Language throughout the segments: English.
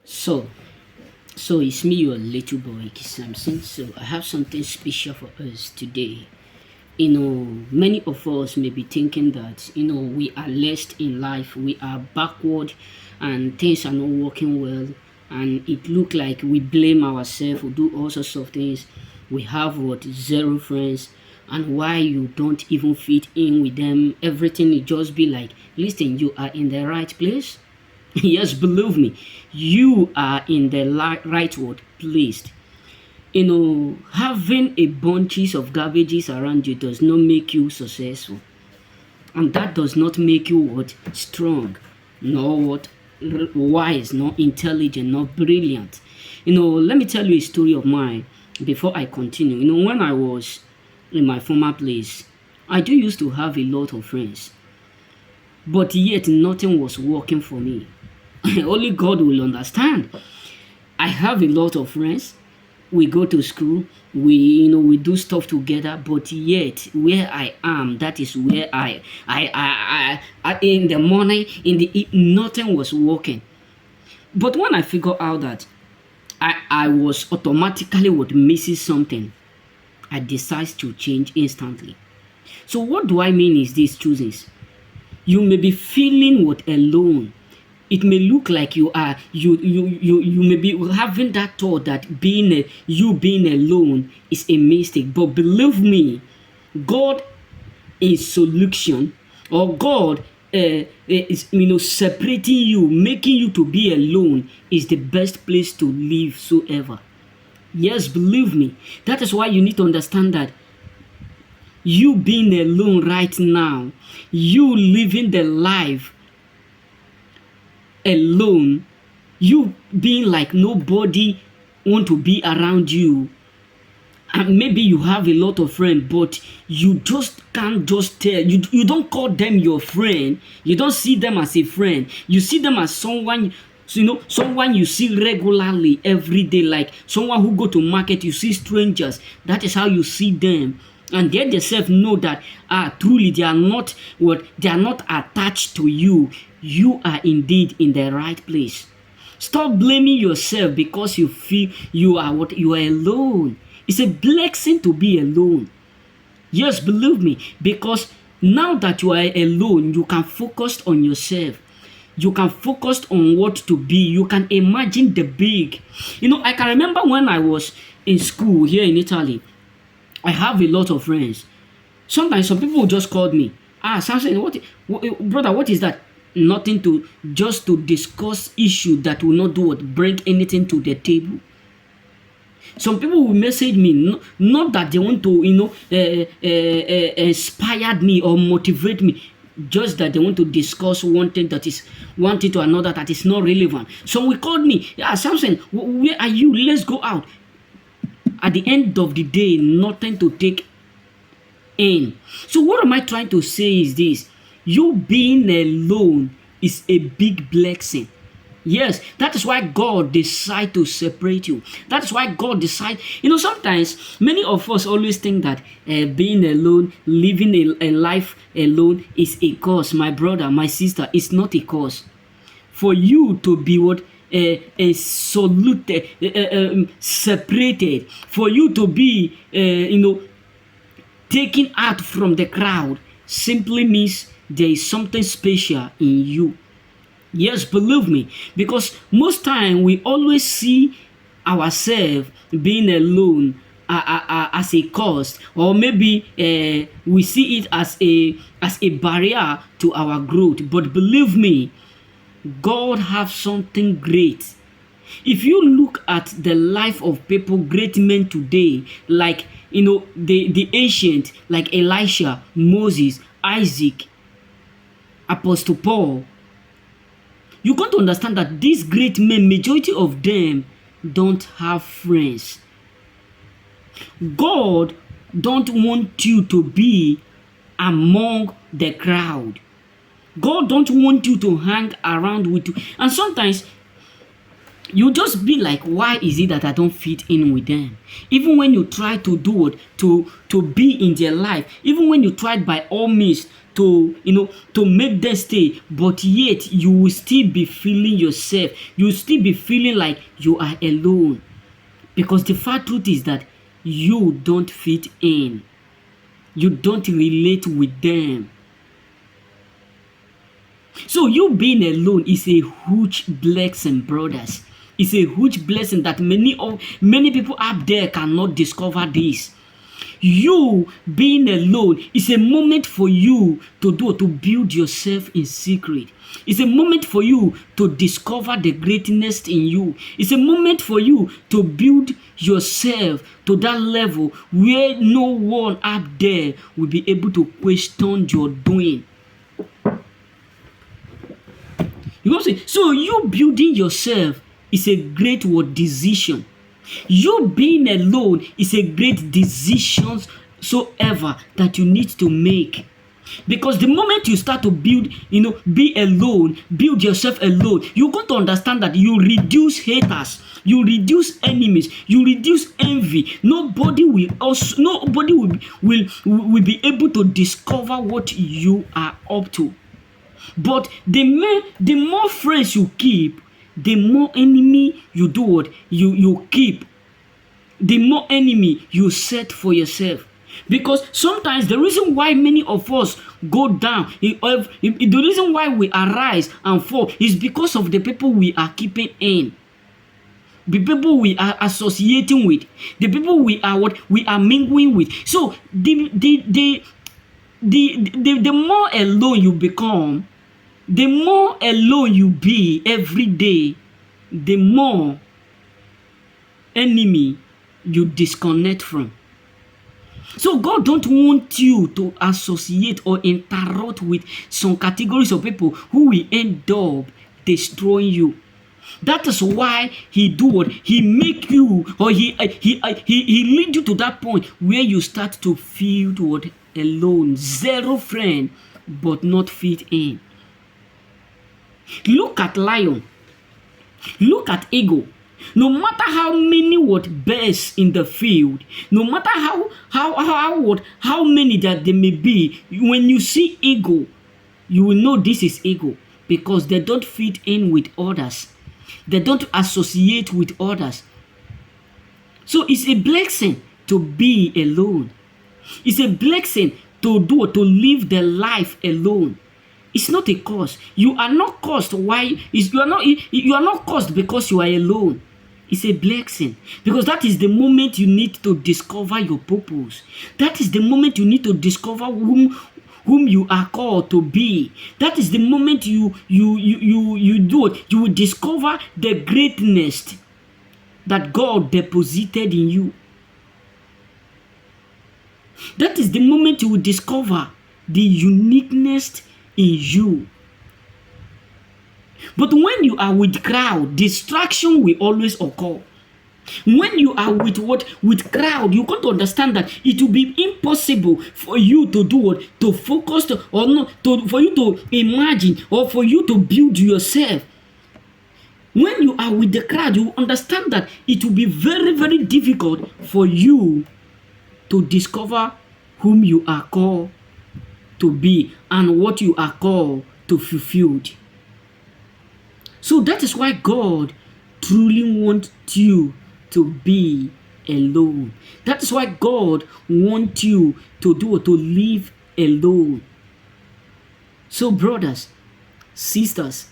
So, so it's me, your little boy, Samson. So I have something special for us today. Many of us may be thinking that, we are less in life, we are backward, and things are not working well. And it look like we blame ourselves, we do all sorts of things. We have zero friends, and why you don't even fit in with them, everything will just be like, listen, you are in the right place. Yes, believe me, you are in the right word placed. Having a bunches of garbages around you does not make you successful, and that does not make you what strong, nor wise, nor intelligent, nor brilliant. Let me tell you a story of mine before I continue. When I was in my former place, I do used to have a lot of friends, but yet nothing was working for me. Only God will understand. I have a lot of friends. We go to school. We do stuff together. But yet, where I am, that is where I in the morning, nothing was working. But when I figure out that I was automatically missing something, I decide to change instantly. So what do I mean is this choosings? You may be feeling alone. It may look like you may be having that thought that you being alone is a mistake. But believe me, God is solution, or God is separating you, making you to be alone is the best place to live so ever. Yes, believe me. That is why you need to understand that you being alone right now, you living the life alone, you being like nobody want to be around you, and maybe you have a lot of friends, but you just can't just tell, you don't call them your friend, you don't see them as a friend, you see them as someone, someone you see regularly every day, like someone who go to market, you see strangers, that is how you see them. And they themselves know that truly they are not attached to you. You are indeed in the right place. Stop blaming yourself because you feel you are alone. It's a blessing to be alone. Yes, believe me, because now that you are alone, you can focus on yourself. You can focus on what to be. You can imagine the big. I can remember when I was in school here in Italy, I have a lot of friends. Sometimes some people just called me. Samson, brother, what is that? Nothing, to just to discuss issue that will not bring anything to the table. Some people will message me, not that they want to, inspire me or motivate me, just that they want to discuss one thing to another that is not relevant. Some will call me, Samson, where are you? Let's go out. At the end of the day, nothing to take in. So what am I trying to say is this: you being alone is a big blessing. Yes, that is why God decide to separate you. That is why God decide. Sometimes many of us always think that being alone, living a life alone is a cause. My brother, my sister, it's not a cause. For you to be separated, for you to be taken out from the crowd, simply means there is something special in you. Yes, believe me, because most time we always see ourselves being alone as a cost, or maybe we see it as a barrier to our growth. But believe me, God have something great. If you look at the life of people, great men today, like the ancient, like Elisha, Moses, Isaac, Apostle Paul, you got to understand that these great men, majority of them don't have friends. God don't want you to be among the crowd. God don't want you to hang around with you. And sometimes You just be like, why is it that I don't fit in with them? Even when you try to do it, to be in their life, even when you tried by all means to, to make them stay, but yet you will still be feeling yourself. You will still be feeling like you are alone. Because the fact truth is that you don't fit in. You don't relate with them. So you being alone is a huge blessing, brothers. It's a huge blessing that many people out there cannot discover this. You being alone is a moment for you to build yourself in secret. It's a moment for you to discover the greatness in you. It's a moment for you to build yourself to that level where no one out there will be able to question your doing. You know what I'm saying? So you building yourself is a great decision. You being alone is a great decision soever that you need to make. Because the moment you start to build, be alone, build yourself alone, you're going to understand that you reduce haters, you reduce enemies, you reduce envy. Nobody will be able to discover what you are up to. But the more friends you keep, the more enemy you do what you keep, the more enemy you set for yourself. Because sometimes the reason why many of us go down, the reason why we arise and fall is because of the people we are keeping in, the people we are associating with, the people we are mingling with. So the more alone you become, the more alone you be every day, the more enemy you disconnect from. So God don't want you to associate or interact with some categories of people who will end up destroying you. That is why he do what he make you, or he lead you to that point where you start to feel what alone, zero friend, but not fit in. Look at lion. Look at eagle. No matter how many bears in the field, no matter how many that there may be, when you see eagle, you will know this is eagle because they don't fit in with others. They don't associate with others. So it's a blessing to be alone. It's a blessing to live the life alone. It's not a curse. You are not cursed. Why? You are not cursed because you are alone. It's a blessing because that is the moment you need to discover your purpose. That is the moment you need to discover whom you are called to be. That is the moment you will discover the greatness that God deposited in you. That is the moment you will discover the uniqueness in you. But when you are with crowd, distraction will always occur. When you are with crowd, you got to understand that it will be impossible for you to do what, to focus or not, for you to imagine or for you to build yourself. When you are with the crowd, you understand that it will be very, very difficult for you to discover whom you are called to be and what you are called to fulfill. So that is why God truly wants you to be alone. That is why God wants you to live alone. So brothers, sisters,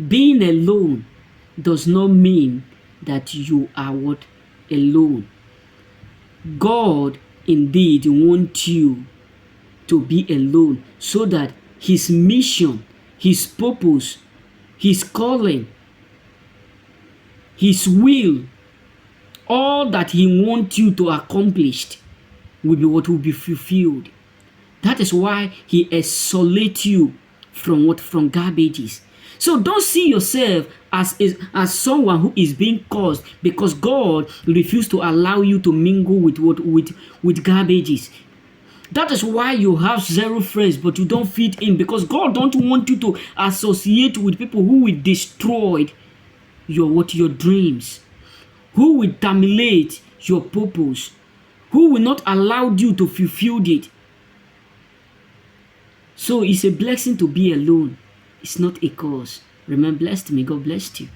being alone does not mean that you are alone. God indeed wants you to be alone so that his mission, his purpose, his calling, his will, all that he wants you to accomplish will be what will be fulfilled. That is why he isolates you from garbages. So don't see yourself as someone who is being cursed because God refused to allow you to mingle with garbages. That is why you have zero friends, but you don't fit in because God don't want you to associate with people who will destroy your dreams? Who will terminate your purpose? Who will not allow you to fulfill it? So it's a blessing to be alone. It's not a curse. Remain blessed. May God bless you.